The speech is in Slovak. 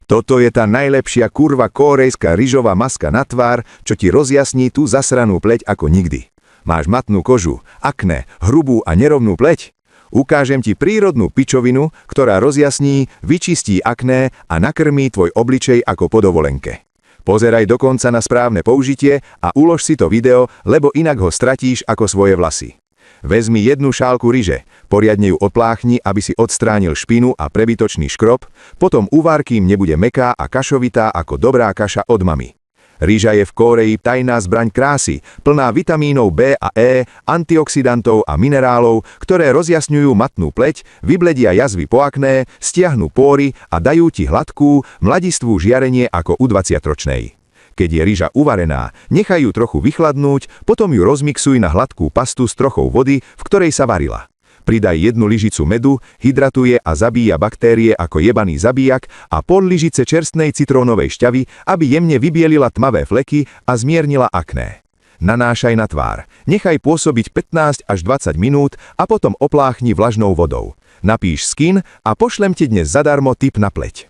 Toto je tá najlepšia kurva kórejská ryžová maska na tvár, čo ti rozjasní tú zasranú pleť ako nikdy. Máš matnú kožu, akné, hrubú a nerovnú pleť? Ukážem ti prírodnú pičovinu, ktorá rozjasní, vyčistí akné a nakrmí tvoj obličej ako po dovolenke. Pozeraj dokonca na správne použitie a ulož si to video, lebo inak ho stratíš ako svoje vlasy. Vezmi jednu šálku ryže, poriadne ju opláchni, aby si odstránil špinu a prebytočný škrob, potom uvár, kým nebude mäkká a kašovitá ako dobrá kaša od mamy. Ryža je v Kóreji tajná zbraň krásy, plná vitamínov B a E, antioxidantov a minerálov, ktoré rozjasňujú matnú pleť, vybledia jazvy po akné, stiahnu póry a dajú ti hladkú, mladistvú žiarenie ako u 20-ročnej. Keď je ryža uvarená, nechaj ju trochu vychladnúť, potom ju rozmixuj na hladkú pastu s trochou vody, v ktorej sa varila. Pridaj jednu lyžicu medu, hydratuje a zabíja baktérie ako jebaný zabíjak a pol lyžice čerstvej citrónovej šťavy, aby jemne vybielila tmavé fleky a zmiernila akné. Nanášaj na tvár, nechaj pôsobiť 15 až 20 minút a potom opláchni vlažnou vodou. Napíš skin a pošlem ti dnes zadarmo tip na pleť.